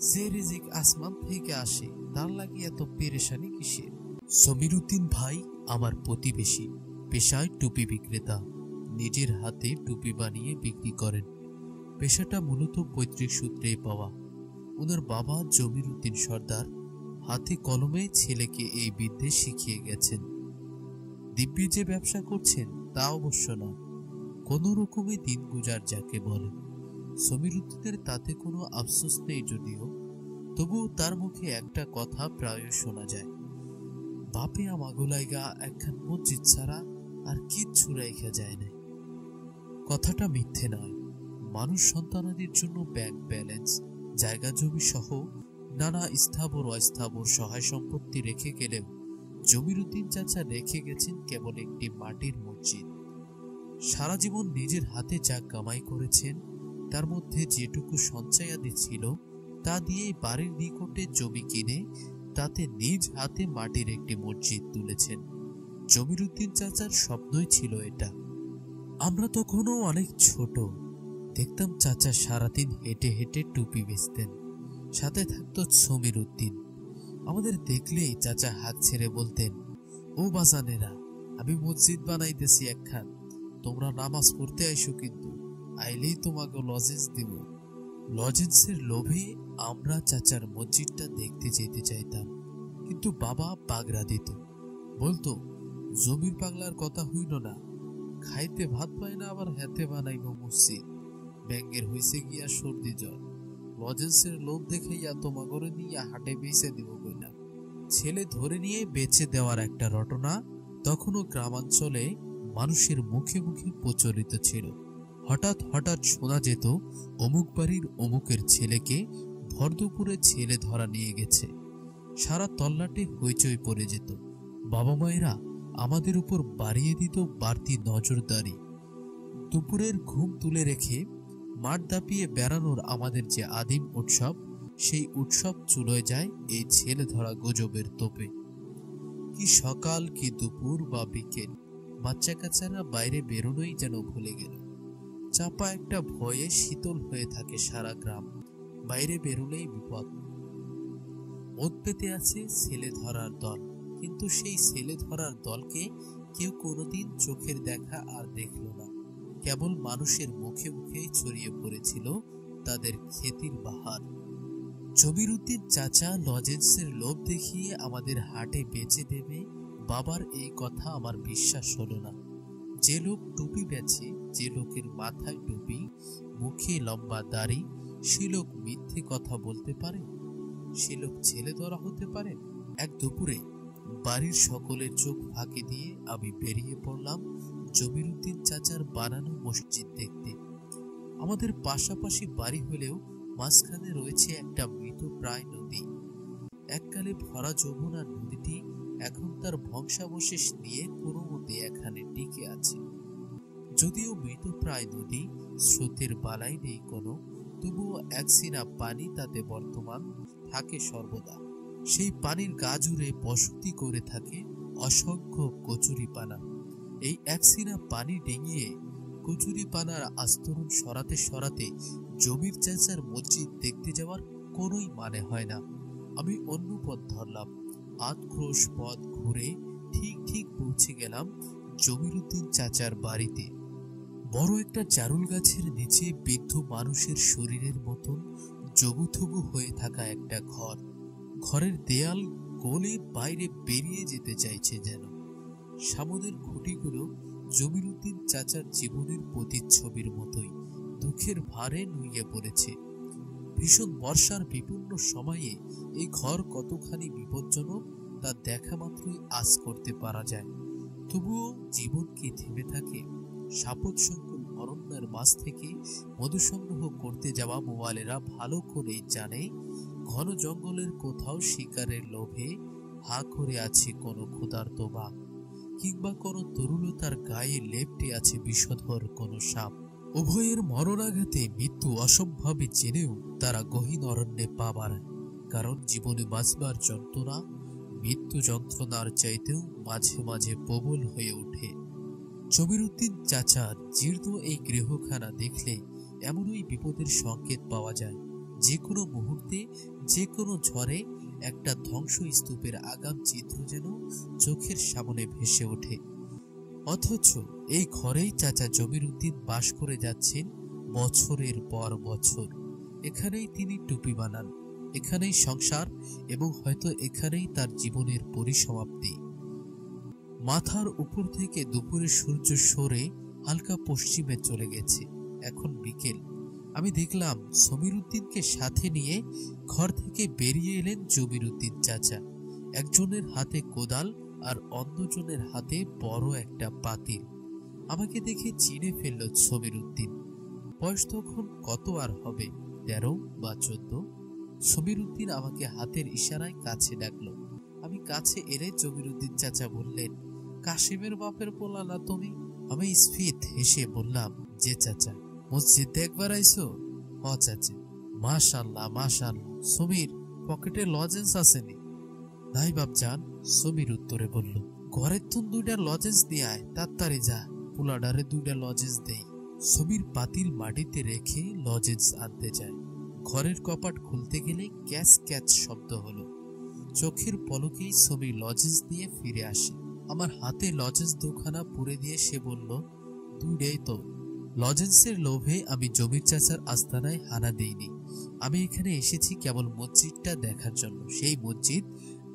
যে রিজিক আসমান থেকে আসে তার লাগি এত পেরেশানি কিসের? সমীরউদ্দিন ভাই আমার প্রতিবেশী, পেশায় টুপি বিক্রেতা। নিজের হাতে টুপি বানিয়ে বিক্রি করেন। পেশাটা মূলত পৈতৃক সূত্রেই পাওয়া। ওনার বাবা জমির উদ্দিন সর্দার হাতে কলমে ছেলেকে এই বিদ্যে শিখিয়ে গেছেন। দিব্যি যে ব্যবসা করছেন তা অবশ্য না, কোন রকমে দিন গুজার যাকে বলে। সমীর উদ্দিনের তাতে কোনো আফসোস নেই যদিও, তবুও তার মুখে একটা কথা প্রায় শোনা যায়, বাপে আমাগুলাইগা একখান মসজিদ ছাড়া আর কিচ্ছু রাইখা যায় না। কথাটা মিথ্যে নয়। মানুষ সন্তানাদির জন্য ব্যাংক ব্যালেন্স, জায়গা জমি সহ নানা স্থাবর অস্থাবর সহায় সম্পত্তি রেখে গেলেও জমির উদ্দিন চাচা রেখে গেছেন কেবল একটি মাটির মসজিদ। সারা জীবন নিজের হাতে যা কামাই করেছেন তার মধ্যে যেটুকু সঞ্চয়াদি ছিল তা দিয়েই বাড়ির নিকটে জমি কিনে তাতে নিজ হাতে মাটির একটি মসজিদ তুলেছেন। জমির উদ্দিন চাচার স্বপ্নই ছিল এটা। আমরা তখনও অনেক ছোট। দেখতাম চাচা সারাদিন হেঁটে হেঁটে টুপি বেচতেন, সাথে থাকতো সমীর উদ্দিন। আমাদের দেখলেই চাচা হাত ছেড়ে বলতেন, ও বাজানেরা, আমি মসজিদ বানাইতেছি একখান, তোমরা নামাজ পড়তে আইসো, কিন্তু আইলেই তোমাকে লজেন্স দিব। লজেন্সের লোভে আমরা চাচার মসজিদটা দেখতে যেতে চাইতাম, কিন্তু বাবা পাগড়া দিত, বলতো জমির পাগলার কথা হইল না, খাইতে ভাত পায় না আবার হাতে বানাইব মসজিদ, ব্যাঙ্গের হইছে গিয়া সর্দি জ্বর, লজেন্সের লোভ দেখাইয়া তোমাগরে নিয়ে হাটে বেচে দিব কইলা। ছেলে ধরে নিয়ে বেচে দেওয়ার একটা রটনা তখনও গ্রামাঞ্চলে মানুষের মুখে মুখে প্রচলিত ছিল। হঠাৎ হঠাৎ শোনা যেত অমুক বাড়ির অমুকের ছেলেকে ভর দুপুরে ছেলে ধরা নিয়ে গেছে। সারা তল্লাটে হইচই পড়ে যেত। বাবা মায়েরা আমাদের উপর বাড়িয়ে দিত বাড়তি নজরদারি। দুপুরের ঘুম তুলে রেখে মাঠ দাপিয়ে বেড়ানোর আমাদের যে আদিম উৎসব, সেই উৎসব চুলোয় যায় এই ছেলে ধরা গুজবের তোপে। কি সকাল, কি দুপুর বা বিকেল, বাচ্চা কাচ্চারা বাইরে বেরোনোই যেন ভুলে গেল। চাপা একটা ভয়ে শীতল হয়ে থাকে সারা গ্রাম। বাইরে বেরোলেই বিপদ। ওত পেতে আছে ছেলে ধরার দল, কিন্তু সেই ছেলে ধরার দলকে কেউ কোনোদিন চোখের দেখা আর দেখল না। কেবল মানুষের মুখে মুখেই ছড়িয়ে পড়েছিল তাদের খ্যাতির বাহার। জমির উদ্দিন চাচা লজেন্সের লোভ দেখিয়ে আমাদের হাটে বেচে দেবে, বাবার এই কথা আমার বিশ্বাস হলো না। যে লোক টুপি বেচে, যে লোকের মাথায় টুপি, মুখে লম্বা দাড়ি, সে লোক মিথ্যে কথা বলতে পারে? সে লোক ছেলে ধরা হতে পারে? এক দুপুরে বাড়ির সকলের চোখ ফাঁকি দিয়ে আমি বেরিয়ে পড়লাম জমির উদ্দিন চাচার বানানো মসজিদ দেখতে। আমাদের পাশাপাশি বাড়ি হলেও মাঝখানে রয়েছে একটা মৃত প্রায় নদী। এককালে ভরা যমুনা নদীটি এখন তার ধ্বংসাবশেষ নিয়ে কোনো মতে এখানে টিকে আছে। যদিও মৃত প্রায় নদী, স্রোতের বালাই নেই কোনো, তবুও একসিনা পানি তাতে বর্তমান থাকে সর্বদা। সেই পানির গা জুড়ে বসতি করে থাকে অসংখ্য কচুরিপানা। এই একসিনা পানি ডিঙিয়ে কচুরিপানার আস্তরণ সরাতে সরাতে জমির চাচার মসজিদ দেখতে যাওয়ার কোনোই মানে হয় না। আমি অন্য পথ ধরলাম। আধক্রোশ পথ ঘুরে ঠিক পৌঁছে গেলাম জমির উদ্দিন চাচার বাড়িতে। বড় একটা চারুল গাছের নিচে বৃদ্ধ মানুষের শরীরের মতন জবুথবু হয়ে থাকা একটা ঘর। ঘরের দেয়াল গলে বাইরে বেরিয়ে যেতে চাইছে যেন। সামনের খুঁটিগুলো জমির উদ্দিন চাচার জীবনের প্রতিচ্ছবির মতোই দুঃখের ভারে নুইয়ে পড়েছে। ভীষণ বর্ষার বিপন্ন সময়ে এই ঘর কতখানি বিপজ্জনক তা দেখা মাত্রই আঁচ করতে পারা যায়। তবুও জীবন কি থেমে থাকে? সাপত সংকুল অরণ্যের মাঝ থেকে মধু সংগ্রহ করতে যাওয়া মোয়ালেরা ভালো করেই জানে ঘন জঙ্গলের কোথাও শিকারের লোভে হা করে আছে কোনো ক্ষুধার্ত বাঘ, কিংবা কোনো তরুলতার গায়ে লেপ্টে আছে বিষধর কোনো সাপ। উভয়ের মরণাঘাতে মৃত্যু অসম্ভবে জেনেও তারা গহীন অরণ্যে পা বাড়ায়, কারণ জীবনে বাঁচবার যন্ত্রণা মৃত্যু যন্ত্রণার চাইতেও মাঝে মাঝে প্রবল হয়ে ওঠে। জমির উদ্দিন চাচার জীর্ণ এই গৃহখানা দেখলে এমনই বিপদের সংকেত পাওয়া যায়। যে কোনো মুহূর্তে, যে কোনো ঝড়ে একটা ধ্বংসস্তূপের আগাম চিত্র যেন চোখের সামনে ভেসে ওঠে। অথচ এই ঘরেই চাচা জমির উদ্দিন বাস করে যাচ্ছেন বছরের পর বছর। এখানেই তিনি টুপি বানান, এখানেই সংসার, এবং হয়তো এখানেই তার জীবনের পরিসমাপ্তি। মাথার উপর থেকে দুপুরে সূর্য সরে হালকা পশ্চিমে চলে গেছে। এখন বিকেল। আমি দেখলাম সমীর উদ্দিনকে সাথে নিয়ে ঘর থেকে বেরিয়ে এলেন জমির উদ্দিন চাচা। একজনের হাতে কোদাল আর অন্যজনের হাতে বড় একটা পাতিল। আমাকে দেখে চিনে ফেলল সমীর উদ্দিন। বয়স তখন কত আর হবে, 13 বা 14। সমীর উদ্দিন আমাকে হাতের ইশারায় কাছে ডাকলো। আমি কাছে এলে জমির উদ্দিন চাচা বললেন, কাশিমের বাপের পোলা না তুমি? আমি স্ফীত হেসে বললাম, যে চাচা। মসজিদ দেখবার আইসো? হ চাচা। মাশাআল্লাহ মাশাআল্লাহ। সমীর, পকেটে লজেন্স আসেনি? নাই বাপজান, সমীর উত্তরে বলল। ঘরের তুন 2টা লজেন্স দিয়ে আয়, তাড়াতাড়ি যা, পোলাডারে 2টা লজেন্স দেই। সমীর পাতিল মাটিতে রেখে লজেন্স আনতে যায়। ঘরের কপাট খুলতে গেলে ক্যাচ ক্যাচ শব্দ হলো। চোখের পলকেই সমীর লজেন্স দিয়ে ফিরে আসে। আমার হাতে লজেন্স 2খানা পুরে দিয়ে সে বলল, 2টাই তো। লজেন্সের লোভে আমি জমির চাচার আস্তানায় হানা দেইনি। আমি এখানে এসেছি কেবল মসজিদটা দেখার জন্য। সেই মসজিদ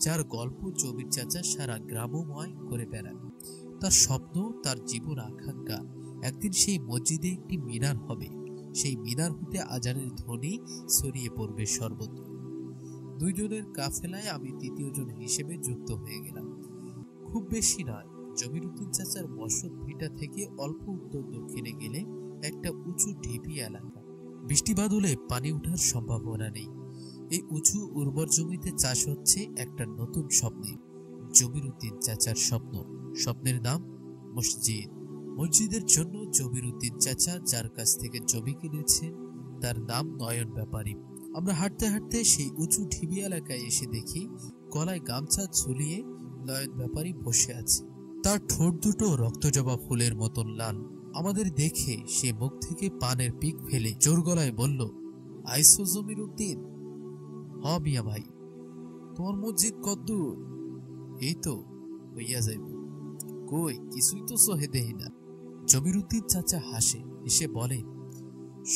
যার গল্প জমির চাচা সারা গ্রামময় করে বেড়ান। তার স্বপ্ন, তার জীবন আকাঙ্ক্ষা, একদিন সেই মসজিদে একটি মিনার হবে। সেই মিনার হতে আজানের ধ্বনি ছড়িয়ে পড়বে সর্বত্র। 2 জনের কাফেলায় আমি 3য় জন হিসেবে যুক্ত হয়ে গেলাম। খুব বেশি নয়, জমির উদ্দিন চাচার বসত ভিটা থেকে অল্প উত্তর দক্ষিণে গেলে একটা উঁচু ঢিপি এলাকা। বৃষ্টি বাদলে পানি ওঠার সম্ভাবনা নেই। এই উঁচু উর্বর জমিতে চাষ হচ্ছে একটা নতুন স্বপ্নে। জমির উদ্দিন চাচার স্বপ্ন। স্বপ্নের নাম মসজিদ। মসজিদের জন্য জমির উদ্দিন চাচা যার কাছ থেকে জমি কিনেছেন তার নাম নয়ন ব্যাপারী। আমরা হাঁটতে হাঁটতে সেই উঁচু ঢিবি এলাকায় এসে দেখি গলায় গামছা ঝুলিয়ে নয়ন ব্যাপারী বসে আছে। তার ঠোঁট দুটো রক্তজবা ফুলের মতন লাল। আমাদের দেখে সে মুখ থেকে পানের পিক ফেলে জোর গলায় বলল, আইসো জমির উদ্দিন? হ মিয়া ভাই। তোমার মসজিদ কদ্দূর? এই তো হইয়া যাইব। কই, কিছুই তো সহে দেহি না। জমির উদ্দিন চাচা হাসে, এসে বলে,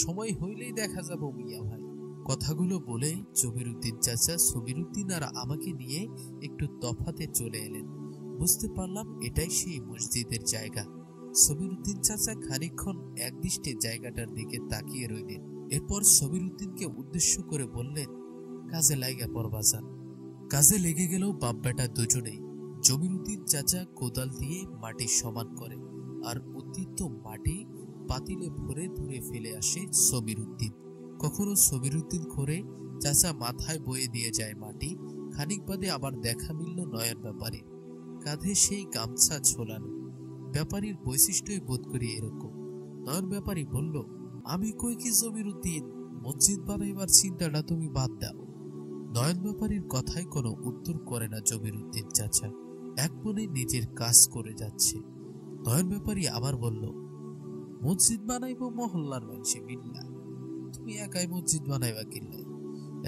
সময় হইলেই দেখা যাব মিয়া ভাই। কথাগুলো বলে জমির উদ্দিন চাচা সমীর উদ্দিন আর আমাকে নিয়ে একটু তফাতে চলে এলেন। বুঝতে পারলাম এটাই সেই মসজিদের জায়গা। সমীর উদ্দিন চাচা খানিকক্ষণ একদৃষ্টে জায়গাটার দিকে তাকিয়ে রইলেন। এরপর সমীর উদ্দিনকে উদ্দেশ্য করে বললেন, কাজে লাগা পড়বাজান। কাজে লেগে গেল বাপ বেটা দুজনেই। জমির উদ্দিন চাচা কোদাল দিয়ে মাটি সমান করে, আর উদ্দিত মাটি পাতিলে ভরে দূরে ফেলে আসে সমীর উদ্দিন। কখনো সমীর উদ্দিন করে চাচা মাথায় বয়ে দিয়ে যায় মাটি। খানিক বাদে আবার দেখা মিলল নয়ন ব্যাপারীর। কাঁধে সেই গামছা ঝোলানো। ব্যাপারীর বৈশিষ্ট্যই বোধ করি এরকম। নয়ন ব্যাপারী বলল, আমি কই কি জমির উদ্দিন, মসজিদ বানাইবার চিন্তাটা তুমি বাদ দাও। নয়ন ব্যাপারীর কথায় কোনো উত্তর করে না জমির উদ্দিন চাচা, এক মনে নিজের কাজ করে যাচ্ছে। নয়ন ব্যাপারী আবার বলল, মসজিদ বানাইব মহল্লার মানুষে মিল্লা, তুমি একাই মসজিদ বানাইবা কিল্লাই?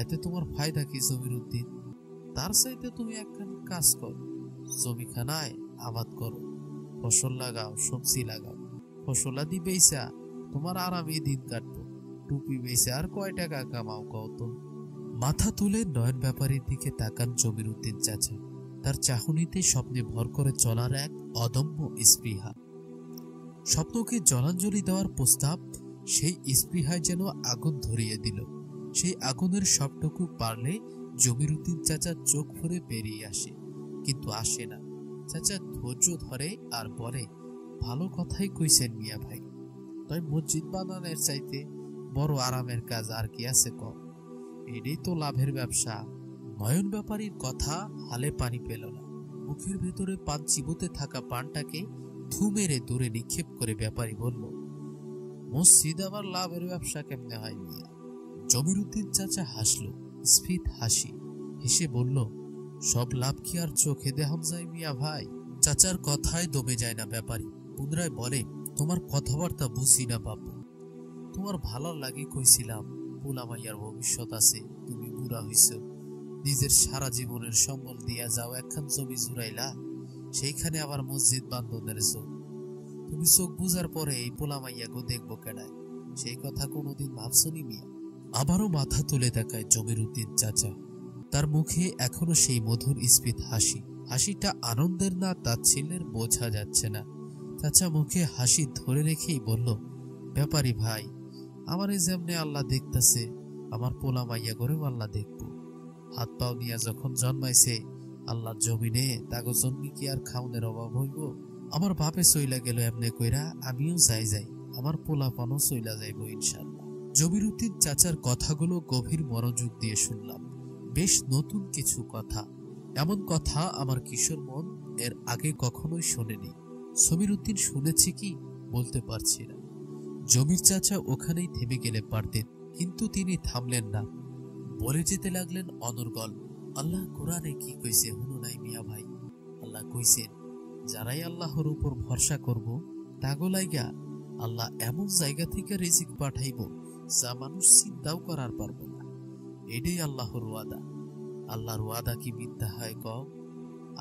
এতে তোমার ফায়দা কি জমির উদ্দিন? তার চাইতে তুমি একখান কাজ করো, জমিখানায় আবাদ করো, ফসল লাগাও, সবজি লাগাও। ফসলাদি বেচা তোমার আরামে দিন কাটবো। টুপি বেচা আর কয় টাকা কামাও কও তো? মাথা তুলে নয়ন ব্যাপারীর দিকে তাকান জমির উদ্দিন চাচা। তার চাহনিতে স্বপ্নে ভর করে চলার এক অদম্য স্পৃহা। স্বপ্নকে জলাঞ্জলি দেওয়ার প্রস্তাব সেই স্পৃহায় যেন আগুন ধরিয়ে দিল। সেই আগুনের সবটুকু পারলে জমির উদ্দিন চাচা চোখ ভরে বেরিয়ে আসে, কিন্তু আসে না। চাচা ধৈর্য ধরে আর বলে, ভালো কথাই কইছেন মিয়া ভাই, তাই মসজিদ বানানোর চাইতে বড় আরামের কাজ আর কি আছে কম? এটাই তো লাভের ব্যবসা। নয়ন ব্যাপারীর কথা হালে পানি পেল না। মুখের ভেতরে পান চিবোতে থাকা পানটাকে থু মেরে দূরে নিক্ষেপ করে ব্যাপারী বলল, মসজিদ আবার লাভের ব্যবসা কেমনে হয় মিয়া? জমির উদ্দিন চাচা হাসল, স্ফীত হাসি। হেসে বলল, সব লাভ কি আর চোখে দেখাম যায় মিয়া ভাই? চাচার কথায় দমে যায় না ব্যাপারী। পুনরায় বলে, তোমার কথাবার্তা বুঝি না বাপু, তোমার ভালো লাগে কইছিলাম, পোলামাইয়ার ভবিষ্যৎ আছে, তুমি বুড়া হইছ, নিজের সারা জীবনের সম্বল দিয়া যাও একখান জমি জুড়াইলা, সেইখানে আবার মসজিদ বান্ধবের চোখ। তুমি চোখ বুঝার পরে এই পোলামাইয়া গো দেখবো কেডায়, সেই কথা কোনোদিন ভাবছনি মিয়া? আবারও মাথা তুলে তাকায় জমির উদ্দিন চাচা। তার মুখে এখনো সেই মধুর স্ফীত হাসি। হাসিটা আনন্দের না তাচ্ছিল্যের বোঝা যাচ্ছে না। চাচা মুখে হাসি ধরে রেখেই বলল, ব্যাপারী ভাই, আমারে যেমনে আল্লাহ দেখতেছে, আমার পোলা মাইয়া করেও আল্লাহ দেখবো। হাত পাও নিয়া যখন জন্মাইছে আল্লাহর জমিনে, তাগো জন্মি কি আর খাউনের অভাব হইব? আমার বাপে চইলা গেল এমনে কইরা, আমিও যাই, আমার পোলাপানও চইলা যাইব ইনশাআল্লাহ। জমির উদ্দিন চাচার কথাগুলো গভীর মনোযোগ দিয়ে শুনলাম। বেশ নতুন কিছু কথা, এমন কথা আমার কিশোর মন এর আগে কখনোই শোনেনি। জমির উদ্দিন শুনেছি কি বলতে পারছি না। জমির চাচা ওখানেই থেমে গেলে পারতেন, কিন্তু তিনি থামলেন না, বলে যেতে লাগলেন অনর্গল, আল্লাহ কোরআনে কি কইছে হুনো নাই মিয়া ভাই? আল্লাহ কইছেন, যারাই আল্লাহর উপর ভরসা করব তাগো লাইগা আল্লাহ এমন জায়গা থেকে রিজিক পাঠাইব যা মানুষ চিন্তাও করার পারবো না। এটাই আল্লাহর ওয়াদা। আল্লাহর ওয়াদা কি মিথ্যা হয় কও?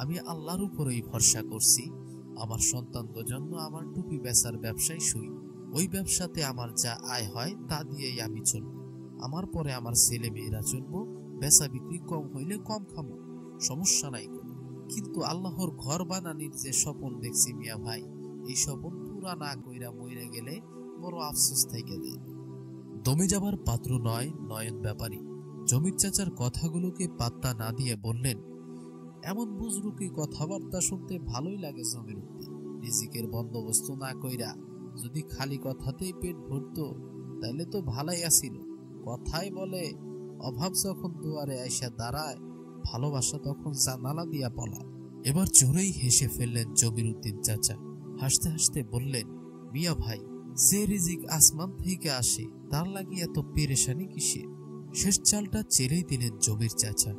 আমি আল্লাহর উপরেই ভরসা করছি। আমার সন্তানদের জন্য আমার টুপি বেচার ব্যবসায় শুই, ওই ব্যবসাতে আমার যা আয় হয় তা দিয়েই আমি চলব। আমার পরে আমার ছেলে মেয়েরা চলবো, বেচা বিক্রি কম হইলে কম খাবো, সমস্যা নাই। কিন্তু আল্লাহর ঘর বানানির যে স্বপ্ন দেখছি মিয়া ভাই, এই স্বপ্ন পুরা না কইরা মইরা গেলে বড় আফসোস থেকে যায়। দমে যাবার পাত্র নয় নয়ন ব্যাপারী। জমির চাচার কথাগুলোকে পাত্তা না দিয়ে বললেন, এমন বুজরুকি কথাবার্তা শুনতে ভালোই লাগে জমির উদ্দিন। রিজিকের বন্দোবস্ত না কইরা যদি খালি কথাতেই পেট ভরতো তাইলে তো ভালাই আসিল। কথাই বলে, অভাব যখন দুয়ারে আইসা দাঁড়ায়, ভালোবাসা তখন জানালা দিয়া পলায়। এবার জোরেই হেসে ফেললেন জমির উদ্দিন চাচা। হাসতে হাসতে বললেন, মিয়া ভাই, যে রিজিক আসমান থেকে আসে তার লাগি এত পেরেশানি কিসে? শেষ চালটা চেলেই দিলেন জমির চাচা।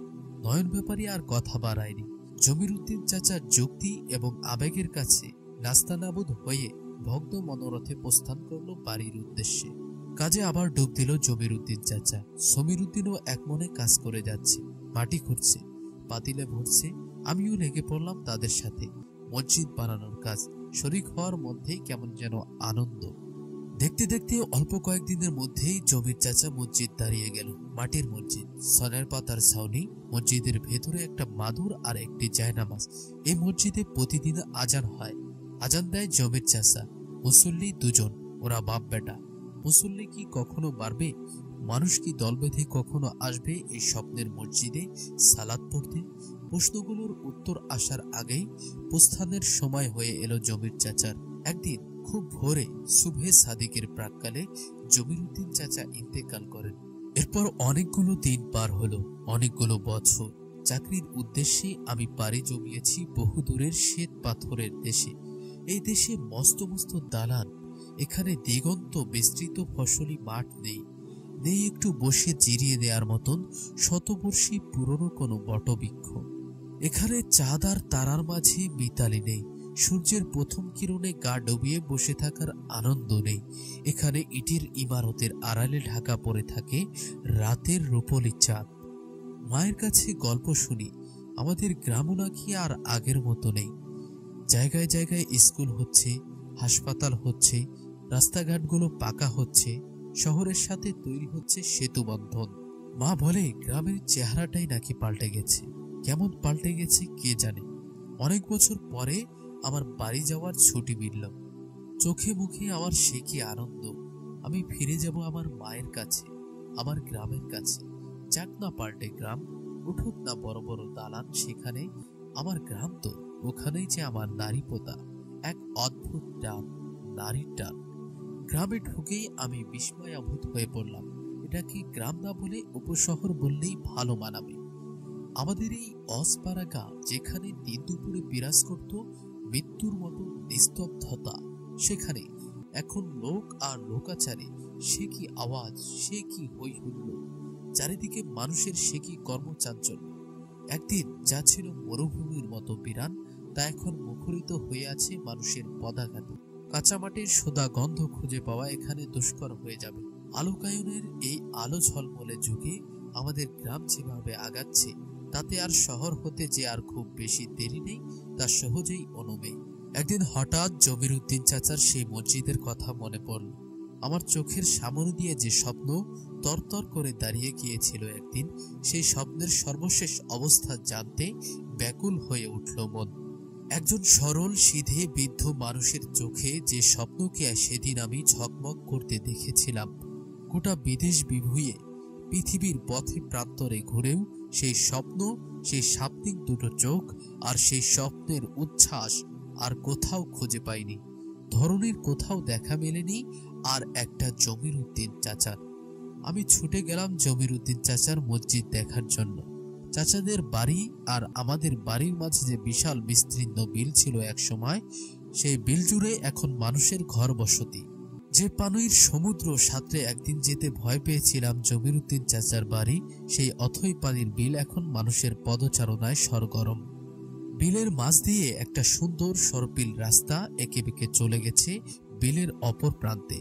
নয়ন ব্যাপারী আর কথা বাড়ায়নি। জমির উদ্দিন চাচার যুক্তি এবং আবেগের কাছে নাস্তানাবুদ হয়ে ভগ্ন মনোরথে প্রস্থান করল বাড়ির উদ্দেশ্যে। কাজে আবার ডুব দিল জমির উদ্দিন চাচা। সমীর উদ্দিনও এক মনে কাজ করে যাচ্ছে, মাটি খুঁড়ছে, পাতিলে ভরছে। আমিও লেগে পড়লাম তাদের সাথে। মসজিদ বানানোর কাজ, শরীক হওয়ার মধ্যেই কেমন যেন আনন্দ। দেখতে দেখতে অল্প কয়েকদিনের মধ্যেই জমির চাচা মসজিদ দাঁড়িয়ে গেল। মাটির মসজিদ, সনের পাতার ছাউনি, মসজিদের ভেতরে একটা মাদুর আর একটি জায়নামাজ। এই মসজিদে প্রতিদিন আজান হয়। আজান দেয় জমির চাচা, মুসল্লি দুজন, ওরা বাপ বেটা। মুসল্লি কি কখনো বাড়বে? মানুষ কি দল বেঁধে কখনো আসবে এই স্বপ্নের মসজিদে সালাত পড়তে? প্রশ্নগুলোর উত্তর আসার আগেই প্রস্থানের সময় হয়ে এলো জমির চাচার। একদিন খুব ভোরে সুবহে সাদিকের প্রাক্কালে জমির উদ্দিন চাচা ইন্তেকাল করেন। এরপর অনেকগুলো দিন পার হলো, অনেকগুলো বছর। চাকরির উদ্দেশ্যে আমি পাড়ি জমিয়েছি বহুদূরের শ্বেত পাথরের দেশে। এই দেশে মস্ত মস্ত দালান, এখানে দিগন্ত বিস্তৃত ফসলি মাঠ নেই, নেই একটু বসে জিরিয়ে দেওয়ার মতন শতবর্ষী পুরনো কোনো বটবৃক্ষ। এখানে চাঁদ আর তারার মাঝে মিতালি নেই, সূর্যের প্রথম কিরণে গা ডুবিয়ে বসে থাকার আনন্দ নেই। এখানে ইটের ইমারতের আড়ালে ঢাকা পড়ে থাকে রাতের রূপলি চাঁদ। মায়ের কাছে গল্প শুনি, আমাদের গ্রামও নাকি আর আগের মতো নেই। জায়গায় জায়গায় স্কুল হচ্ছে, হাসপাতাল হচ্ছে, রাস্তাঘাটগুলো পাকা হচ্ছে, শহরের সাথে তৈরি হচ্ছে সেতু বন্ধন। মা বলে গ্রামের চেহারাটাই নাকি পাল্টে গেছে। কেমন পাল্টে গেছে কে জানে। অনেক বছর পরে আমার বাড়ি যাওয়ার ছুটি মিলল। চোখে মুখে আমার সে কি আনন্দ। আমি ফিরে যাব আমার মায়ের কাছে, আমার গ্রামের কাছে। যাক না পাল্টে গ্রাম, উঠুক না বড় বড় দালান, সেখানে আমার গ্রাম তো, ওখানেই যে আমার নারী পোতা। এক অদ্ভুত টান, নারীর টান। গ্রামে ঢুকেই আমি বিস্ময়াভূত হয়ে পড়লাম। এটা কি গ্রাম না বলে উপশহর বললেই ভালো মানাবে। আমাদের এই অসপাড়া গাঁ, যেখানে দিন দুপুরে বিরাজ করত মৃত্যুর মতো নিস্তব্ধতা, সেখানে এখন লোক আর লোকাচারে সে কি আওয়াজ, সে কি হই হুল্লোড়, চারিদিকে মানুষের সে কি কর্মচাঞ্চল্য। একদিন যা ছিল মরুভূমির মতো বিরান, তা এখন মুখরিত হয়ে আছে মানুষের পদাঘাতে। কাঁচামাটির সোদা গন্ধ খুঁজে পাওয়া এখানে দুষ্কর হয়ে যাবে। আলোকায়নের এই আলো ঝলমলে যুগে আমাদের গ্রাম যেভাবে আগাচ্ছে, তাতে আর শহর হতে যে আর খুব বেশি দেরি নেই তা সহজেই অনুমেয়। একদিন হঠাৎ জমিরুদ্দিন চাচার সেই মসজিদের কথা মনে পড়ল। আমার চোখের সামনে দিয়ে যে স্বপ্ন তরতর করে দাঁড়িয়ে গিয়েছিল একদিন, সেই স্বপ্নের সর্বশেষ অবস্থা জানতে ব্যাকুল হয়ে উঠল মন। একজন সরল সিধে বৃদ্ধ মানুষের চোখে যে স্বপ্নকে সেদিন আমি ঝকমক করতে দেখেছিলাম, গোটা বিদেশ বিভুঁইয়ে পৃথিবীর পথে প্রান্তরে ঘুরেও সেই স্বপ্ন, সেই সাপ্তিক দুটো চোখ আর সেই স্বপ্নের উচ্ছ্বাস আর কোথাও খুঁজে পাইনি। ধরনের কোথাও দেখা মেলেনি আর একটা জমিরুদ্দিন চাচার। আমি ছুটে গেলাম জমিরুদ্দিন চাচার মসজিদ দেখার জন্য। চাচাদের বাড়ি আর আমাদের বাড়ির মাঝে যে বিশাল বিস্তীর্ণ বিল ছিল এক সময়, সেই বিল জুড়ে এখন মানুষের ঘর বসতি। যে পানির সমুদ্র সাঁতরে একদিন যেতে ভয় পেয়েছিলাম জমিরুদ্দিন চাচার বাড়ি, সেই অথই পানির বিল এখন মানুষের পদচারণায় সরগরম। বিলের মাঝ দিয়ে একটা সুন্দর সরপিল রাস্তা এঁকে বেঁকে চলে গেছে বিলের অপর প্রান্তে।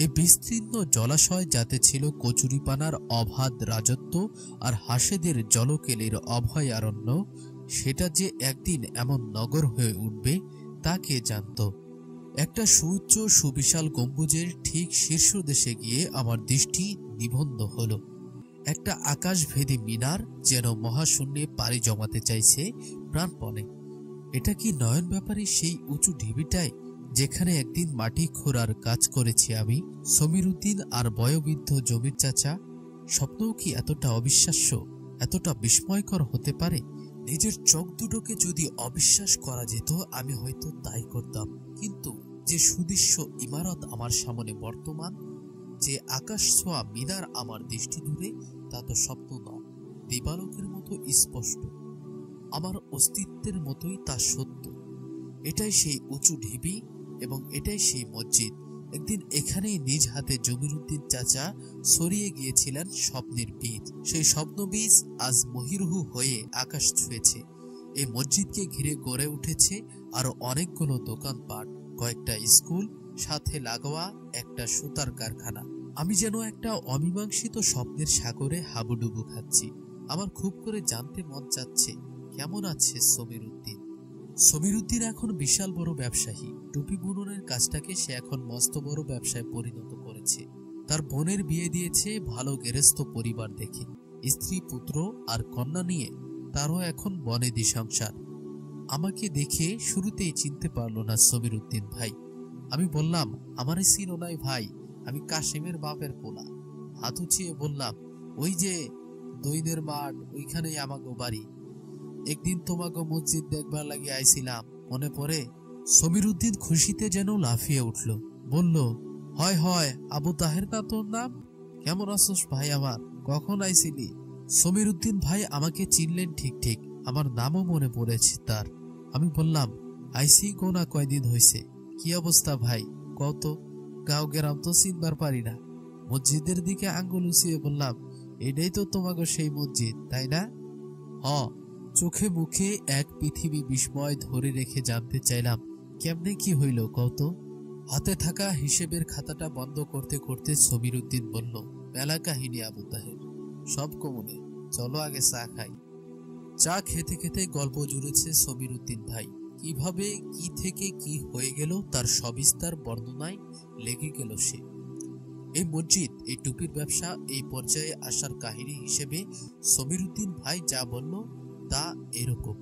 এই বিস্তীর্ণ জলাশয় যাতে ছিল কচুরিপানার অবাধ রাজত্ব আর হাঁসেদের জলকেলির অভয়ারণ্য, সেটা যে একদিন এমন নগর হয়ে উঠবে তা কে জানত। একটা সুউচ্চ সুবিশাল গম্বুজের ঠিক শীর্ষদেশে গিয়ে আমার দৃষ্টি নিবদ্ধ হলো। একটা আকাশভেদী মিনার যেন মহাশূন্যে পাড়ি জমাতে চাইছে প্রাণপণে। এটা কি নয়ন ব্যাপারী সেই উঁচু ঢিবিটায় যেখানে একদিন মাটি খোঁড়ার কাজ করেছি আমি, সমীরুদ্দিন আর বয়োবৃদ্ধ জমির চাচা? স্বপ্নও কি এতটা অবিশ্বাস্য, এতটা বিস্ময়কর হতে পারে? নিজের চোখ দুটোকে যদি অবিশ্বাস করা যেত আমি হয়তো তাই করতাম, কিন্তু যে সুদৃশ্য ইমারত আমার সামনে বর্তমান, যে আকাশ ছোঁয়া মিনার আমার দৃষ্টি দূরে, তা তো স্বপ্ন নয়, দিবালোকের মতো স্পষ্ট, আমার অস্তিত্বের মতোই তা সত্য। এটাই সেই উঁচু ঢিবি এবং এটাই সেই মসজিদ। একদিন এখানেই নিজ হাতে জমিরুদ্দিন চাচা ছড়িয়ে গিয়েছিলেন স্বপ্নের বীজ। সেই স্বপ্ন বীজ আজ মহিরুহ হয়ে আকাশ ছুঁয়েছে। এই মসজিদকে ঘিরে গড়ে উঠেছে আরো অনেকগুলো দোকানপাট, কয়েকটা স্কুল, সাথে লাগোয়া একটা সুতার কারখানা। আমি যেন একটা অমীমাংসিত স্বপ্নের সাগরে হাবুডুবু খাচ্ছি। আমার খুব করে জানতে মন চাচ্ছে কেমন আছে সমীরুদ্দিন। সমীরুদ্দিন এখন বিশাল বড় ব্যবসায়ী। টুপি বুননের কাজটাকে সে এখন মস্ত বড় ব্যবসায় পরিণত করেছে। তার বোনের বিয়ে দিয়েছে ভালো গেরস্থ পরিবার দেখে। স্ত্রী, পুত্র আর কন্যা নিয়ে তারও এখন বনেদি সংসার। আমাকে দেখে শুরুতেই চিনতে পারলো না সমীরুদ্দিন ভাই। আমি বললাম, আমারে চিনো নাই ভাই, আমি কাশিমের বাপের পোলা। হাত উঁচিয়ে বললাম, ওই যে দইনের মাঠ, ওইখানেই আমাগো বাড়ি। একদিন তোমাগো মসজিদ দেখবার লাগি আইছিলাম, মনে পড়ে? সমীরুদ্দিন খুশিতে যেন লাফিয়ে উঠল, বলল, হয় হয়, আবু তাহের না তোর নাম? কেমন আছোস ভাই আমার, কখন আইছিলি? সমীরুদ্দিন ভাই আমাকে চিনলেন ঠিক ঠিক, আমার নামও মনে পড়েছে তার। আমি বললাম, আইসি গোনা কয়দিন হয়েছে। কি অবস্থা ভাই কত? গাঁও গ্রাম তো চিনবার পারি না। মসজিদের দিকে আঙ্গুল উঁচিয়ে বললাম, এটাই তো তোমাকে সেই মসজিদ, তাই না? হ। চোখে মুখে এক পৃথিবী বিস্ময় ধরে রেখে জানতে চাইলাম, কেমনে কি হইল কত? হাতে থাকা হিসেবের খাতাটা বন্ধ করতে করতে সমীরুদ্দিন বলল, মেলা কাহিনী আবু তাহের, সব কমনে, চলো আগে চা খাই। চা খেতে খেতে গল্প জুড়েছে সমীরুদ্দিন ভাই। কিভাবে কি থেকে কি হয়ে গেল তার সবিস্তার বর্ণনায় লেগে গেল সে। এই মসজিদ, এই টুপির ব্যবসা, এই পর্যায়ে আসার কাহিনী হিসেবে সমীরুদ্দিন ভাই যা বলল তা এরকম।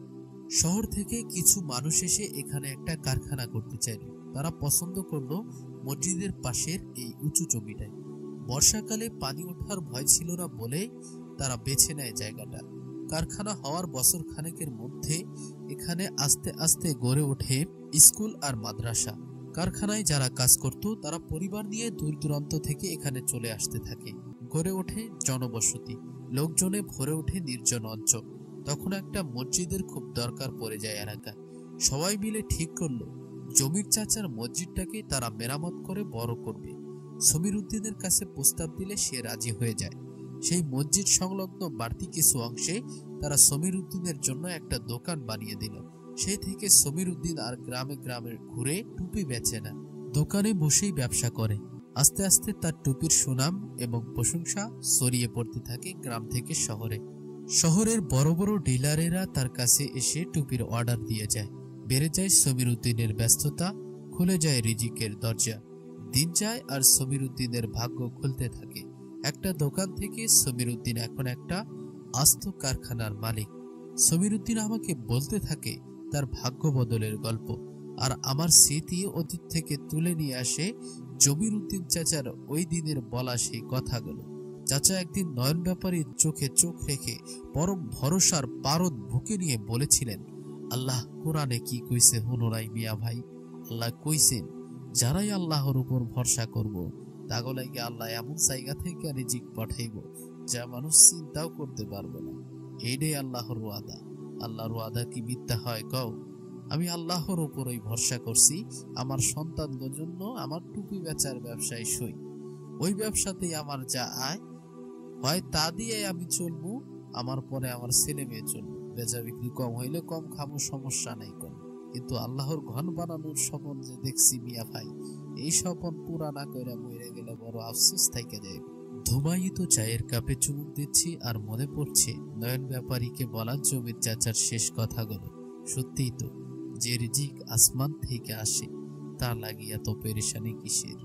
শহর থেকে কিছু মানুষ এসে এখানে একটা কারখানা করতে চাইল। তারা পছন্দ করলো মসজিদের পাশের এই উঁচু জমিটায়। বর্ষাকালে পানি ওঠার ভয় ছিল না বলে তারা বেছে নেয় জায়গাটা। কারখানা হওয়ার বছর খানেকের মধ্যে এখানে আস্তে আস্তে গড়ে ওঠে স্কুল আর মাদ্রাসা। কারখানায় যারা কাজ করত তারা পরিবার নিয়ে দূর দূরান্ত থেকে এখানে চলে আসতে থাকে। গড়ে ওঠে জনবসতি, লোকজনে ভরে ওঠে নির্জন অঞ্চল। তখন একটা মসজিদের খুব দরকার পড়ে যায় এলাকায়। সবাই মিলে ঠিক করলো জমির চাচার মসজিদটাকে তারা মেরামত করে বড় করবে। সমীরুদ্দিনের কাছে প্রস্তাব দিলে সে রাজি হয়ে যায়। সেই মসজিদ সংলগ্ন বাড়তি কিছু অংশে তারা সমীরুদ্দিনের জন্য একটা দোকান বানিয়ে দিল। সেই থেকে সমীরুদ্দিন আর গ্রামে গ্রামে ঘুরে টুপি বেচে না, দোকানে বসেই ব্যবসা করে। আস্তে আস্তে তার টুপির সুনাম এবং প্রশংসা ছড়িয়ে পড়তে থাকে গ্রাম থেকে শহরে। শহরের বড় বড় ডিলারেরা তার কাছে এসে টুপির অর্ডার দিয়ে যায়। বেড়ে যায় সমীর উদ্দিনের ব্যস্ততা, খুলে যায় রিজিকের দরজা। দিন যায় আর সমীর উদ্দিনের ভাগ্য খুলতে থাকে। একটা দোকান থেকে সমীর উদ্দিন এখন একটা আস্ত কারখানার মালিক। সমীর উদ্দিন আমাকে বলতে থাকে তার ভাগ্য বদলের গল্প, আর আমার স্মৃতি অতীত থেকে তুলে নিয়ে আসে জমির উদ্দিন চাচার ওই দিনের বলা সেই কথাগুলো। চাচা একদিন নয়ন ব্যাপারীর চোখে চোখ রেখে পরম ভরসার পারদ বুকে নিয়ে বলেছিলেন, আল্লাহ কোরআনে কি কইছে হুনো নাই মিয়া ভাই? আল্লাহ কইছেন যারাই আল্লাহর উপর ভরসা করব তাগলাইকে আল্লাহ এমন জায়গা থেকে রিজিক পাঠাইব যা মানুষ চিন্তাও করতে পারবে না। এইটাই আল্লাহর ওয়াদা। আল্লাহর ওয়াদা কি মিথ্যা হয় কও? আমি আল্লাহর উপরই ভরসা করছি। আমার সন্তানদের জন্য আমার টুপি বেচার ব্যবসায় সই। ওই ব্যবসাতেই আমার যা আয় হয় তা দিয়ে আমি চলবো, আমার পরে আমার ছেলে মেয়ে চলবো। বেচা বিক্রি কম হইলে কম খাবো, সমস্যা নাই কোন। কিন্তু আল্লাহর ঘর বানানোর স্বপ্ন যে দেখছি মিয়া ভাই, এই স্বপ্ন পুরা না কইরা মরে গেলে বড় আফসোস থাইকা যায়। ধুমায়িত চায়ের কাপে চুমুক দিচ্ছি আর মনে পড়ছে নয়ন ব্যাপারীকে বলা জমির চাচার শেষ কথাগুলো। সত্যিই তো, যে রিজিক আসমান থেকে আসে তা লাগিয়া তো পেরেশানি কিসের।